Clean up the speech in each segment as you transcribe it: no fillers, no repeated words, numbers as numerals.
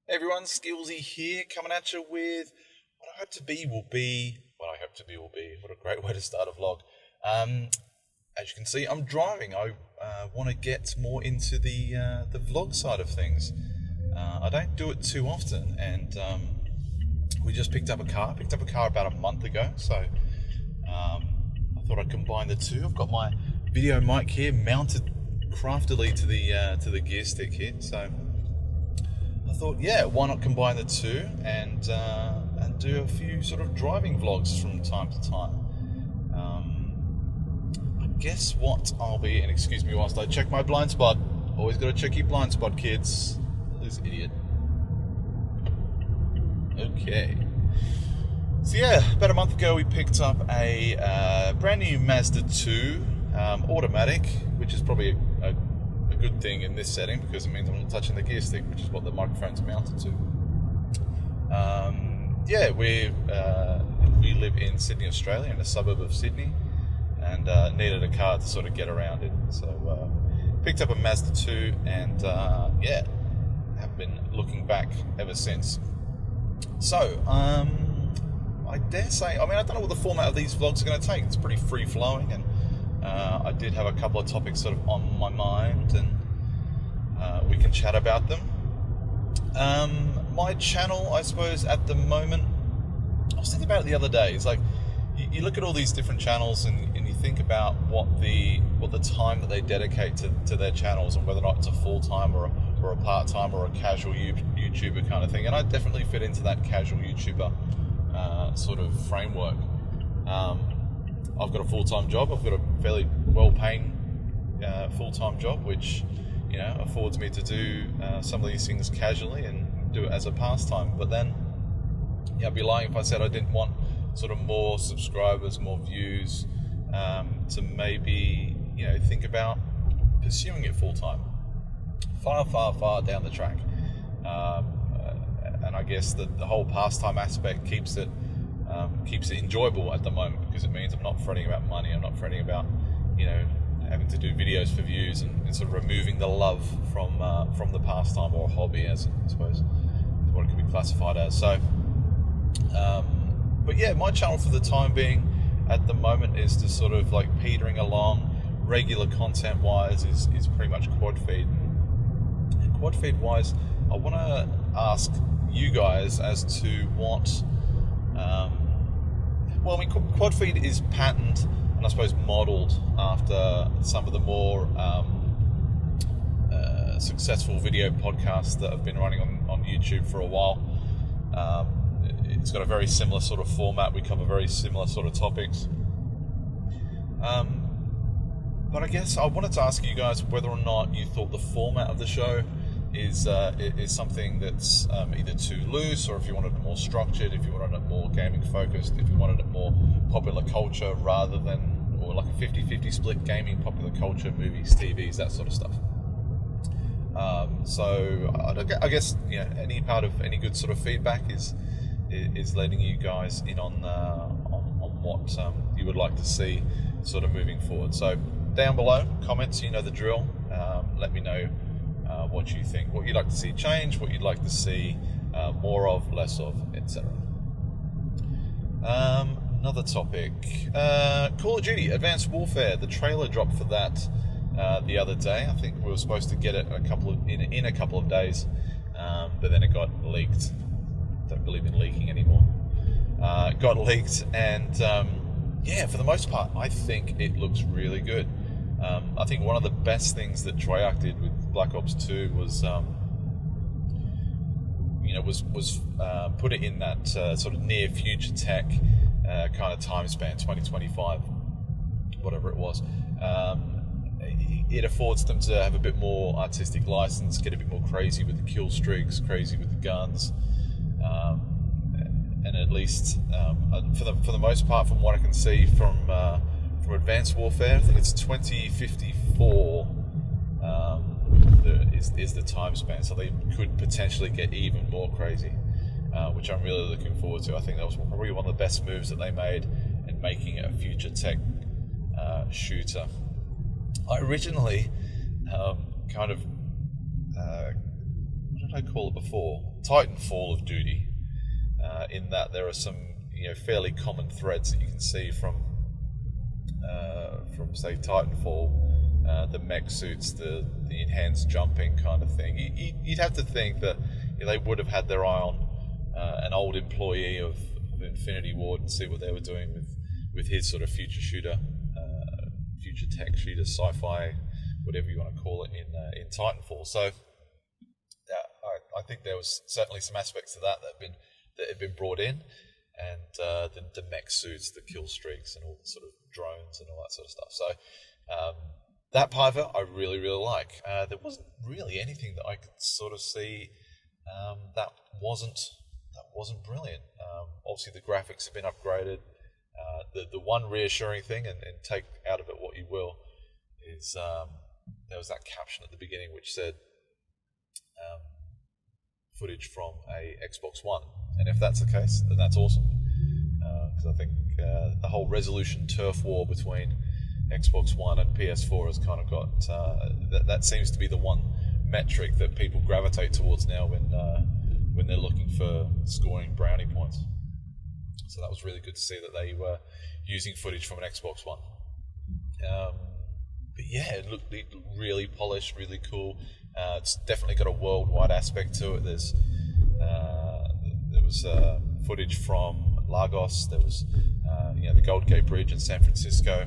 Hey everyone, Skillsy here, coming at you with what I hope to be will be. What a great way to start a vlog. As you can see, I'm driving. I want to get more into the vlog side of things. I don't do it too often, and we just picked up a car. Picked up a car about a month ago, so I thought I'd combine the two. I've got my video mic here mounted craftily to the gear stick here, so I thought, yeah, why not combine the two and do a few sort of driving vlogs from time to time. I guess what I'll be, and excuse me whilst I check my blind spot. Always got to check your blind spot, kids. This idiot. Okay. So yeah, about a month ago we picked up a brand new Mazda 2 automatic, which is probably a good thing in this setting because it means I'm not touching the gear stick, which is what the microphone's mounted to. Yeah, we live in Sydney, Australia, in a suburb of Sydney, and needed a car to sort of get around in. So picked up a Mazda 2, and yeah, have been looking back ever since. So I dare say, I mean, I don't know what the format of these vlogs are going to take. It's pretty free flowing, and I did have a couple of topics sort of on my mind, and we can chat about them. My channel, I suppose, at the moment, I was thinking about it the other day. It's like you look at all these different channels, and you think about what the time that they dedicate to their channels, and whether or not it's a full-time or a part-time or a casual YouTuber kind of thing. And I definitely fit into that casual YouTuber sort of framework. I've got a full-time job. I've got a fairly well-paying full-time job, which, you know, affords me to do some of these things casually and do it as a pastime. But then, yeah, I'd be lying if I said I didn't want sort of more subscribers, more views, to maybe, you know, think about pursuing it full-time, far down the track. And I guess the whole pastime aspect keeps it enjoyable at the moment, because it means I'm not fretting about money. I'm not fretting about, you know, having to do videos for views, and sort of removing the love from the pastime or hobby, as I suppose is what it could be classified as. So, but yeah, my channel for the time being at the moment is to sort of like petering along. Regular content wise is pretty much quad feed. And quad feed wise, I want to ask you guys as to what. Well, I mean, quad feed is patterned and I suppose modelled after some of the more successful video podcasts that have been running on YouTube for a while. It's got a very similar sort of format. We cover very similar sort of topics. But I guess I wanted to ask you guys whether or not you thought the format of the show is something that's either too loose, or if you wanted it more structured, if you wanted it more gaming focused, if you wanted it more popular culture rather than, or like a 50-50 split, gaming, popular culture, movies, TVs, that sort of stuff. So I guess, you know, any good sort of feedback is letting you guys in on what you would like to see sort of moving forward. So down below, comments, you know the drill. Let me know what you think, what you'd like to see change, what you'd like to see more of, less of, etc. Another topic, Call of Duty Advanced Warfare. The trailer dropped for that the other day. I think we were supposed to get it in a couple of days, but then it got leaked. Don't believe in leaking anymore. It got leaked, and yeah, for the most part, I think it looks really good. I think one of the best things that Treyarch did with Black Ops 2 was, put it in that sort of near future tech kind of time span, 2025, whatever it was. It affords them to have a bit more artistic license, get a bit more crazy with the kill streaks, crazy with the guns, and at least for the most part, from what I can see from Advanced Warfare, I think it's 2054 is the time span, so they could potentially get even more crazy, which I'm really looking forward to. I think that was probably one of the best moves that they made in making it a future tech shooter. I originally kind of I call it before? Titanfall of duty. In that there are some fairly common threads that you can see from say Titanfall, the mech suits, the enhanced jumping kind of thing. You'd have to think that they would have had their eye on an old employee of Infinity Ward and see what they were doing with his sort of future shooter, future tech shooter, sci-fi, whatever you want to call it, in Titanfall. So I think there was certainly some aspects to that had been brought in, and the mech suits, the kill streaks, and all the sort of drones and all that sort of stuff. So that part of it I really, really like. There wasn't really anything that I could sort of see that wasn't brilliant. Obviously the graphics have been upgraded. The one reassuring thing, and take out of it what you will, is there was that caption at the beginning which said footage from a Xbox One, and if that's the case, then that's awesome, because I think the whole resolution turf war between Xbox One and PS4 has kind of got that seems to be the one metric that people gravitate towards now when they're looking for scoring brownie points. So that was really good to see that they were using footage from an Xbox One. But yeah, it looked really polished, really cool. It's definitely got a worldwide aspect to it. There was footage from Lagos. There was the Gold Gate Bridge in San Francisco.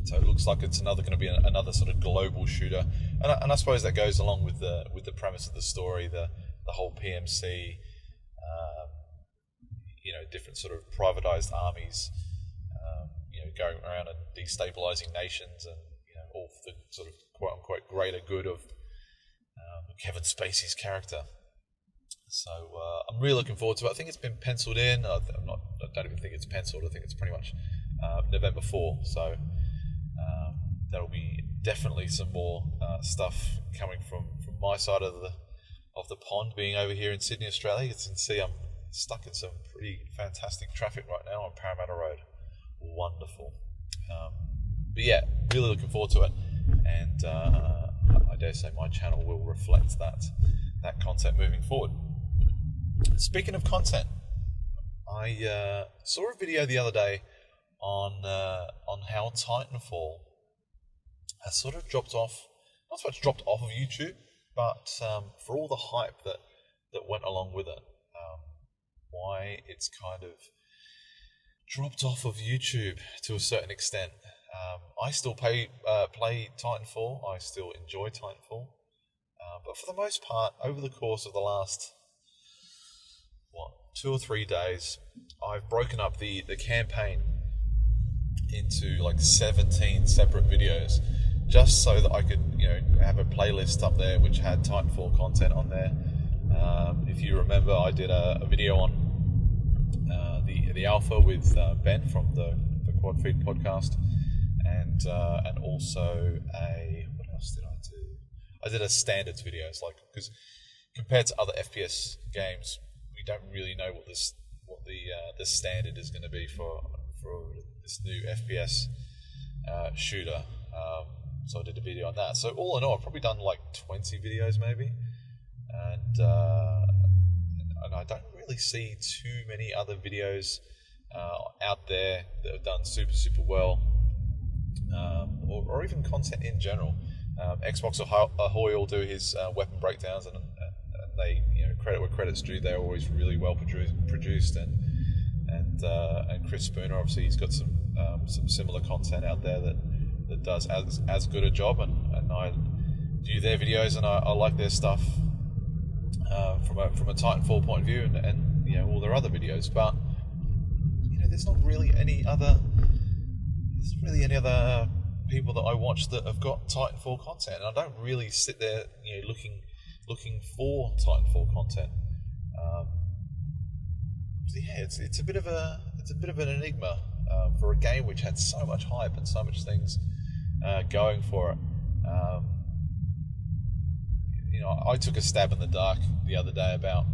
So it looks like it's going to be another sort of global shooter, and I suppose that goes along with the premise of the story, the whole PMC, different sort of privatized armies, going around and destabilizing nations, and all for the sort of quote unquote greater good of Kevin Spacey's character. So I'm really looking forward to it. I think it's been penciled in. I don't even think it's penciled. I think it's pretty much November 4. So there'll be definitely some more stuff coming from my side of the pond, being over here in Sydney, Australia. You can see I'm stuck in some pretty fantastic traffic right now on Parramatta Road. Wonderful. But yeah, really looking forward to it, and I dare say my channel will reflect that content moving forward. Speaking of content, I saw a video the other day on how Titanfall has sort of dropped off, not so much dropped off of YouTube, but for all the hype that went along with it, why it's kind of dropped off of YouTube to a certain extent. I still play Titanfall. I still enjoy Titanfall, but for the most part, over the course of the last 2 or 3 days, I've broken up the campaign into like 17 separate videos, just so that I could have a playlist up there which had Titanfall content on there. If you remember, I did a video on the alpha with Ben from the Quad Feed podcast, and also what else did I do? I did a standards video. It's like, because compared to other FPS games, we don't really know what the standard is going to be for this new FPS shooter. So I did a video on that. So all in all, I've probably done like 20 videos maybe, and I don't really see too many other videos out there that have done super well, or even content in general. Xbox Ahoy will do his weapon breakdowns, and they, credit where credit's due. They're always really well produced, and Chris Spooner, obviously, he's got some similar content out there that does as good a job, and I view their videos and I like their stuff from a Titanfall point of view, and all their other videos. But there's not really any other people that I watch that have got Titanfall content, and I don't really sit there looking for Titanfall content. So yeah, it's a bit of an enigma for a game which had so much hype and so much things going for it. I took a stab in the dark the other day about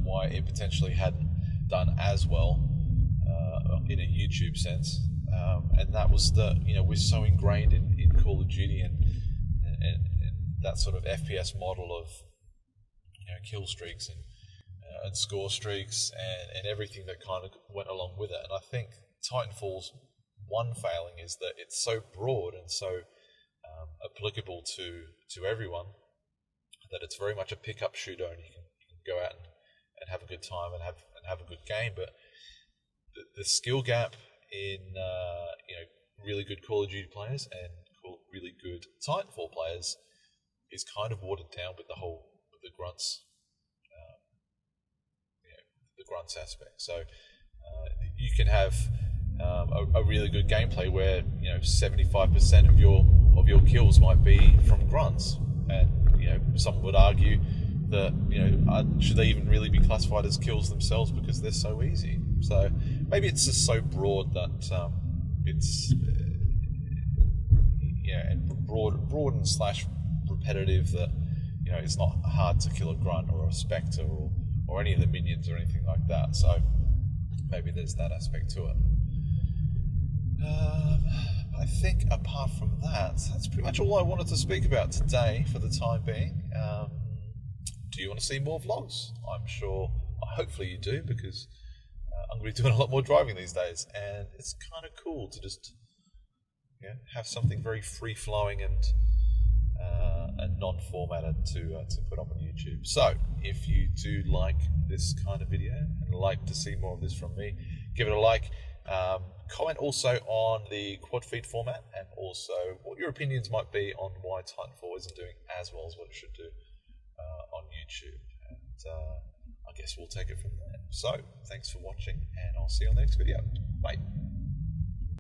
why it potentially hadn't done as well in a YouTube sense, and that was that we're so ingrained in Call of Duty and that sort of FPS model of kill streaks and score streaks and everything that kind of went along with it. And I think Titanfall's one failing is that it's so broad and so applicable to everyone that it's very much a pick-up shooter, and you can go out and have a good time and have a good game. But the skill gap in really good Call of Duty players and really good Titanfall players is kind of watered down with the grunts. The grunts aspect. So you can have a really good gameplay where 75% of your kills might be from grunts, and some would argue that should they even really be classified as kills themselves because they're so easy. So maybe it's just so broad that it's and broad and slash repetitive that it's not hard to kill a grunt or a spectre or any of the minions or anything like that. So maybe there's that aspect to it. I think apart from that, that's pretty much all I wanted to speak about today for the time being. Do you want to see more vlogs? I'm sure, hopefully you do, because I'm going to be doing a lot more driving these days, and it's kind of cool to just have something very free-flowing and non-formatted to put up on YouTube. So if you do like this kind of video and like to see more of this from me, give it a like. Comment also on the quad feed format, and also what your opinions might be on why Titanfall isn't doing as well as what it should do on YouTube. And I guess we'll take it from there. So thanks for watching, and I'll see you on the next video. Bye.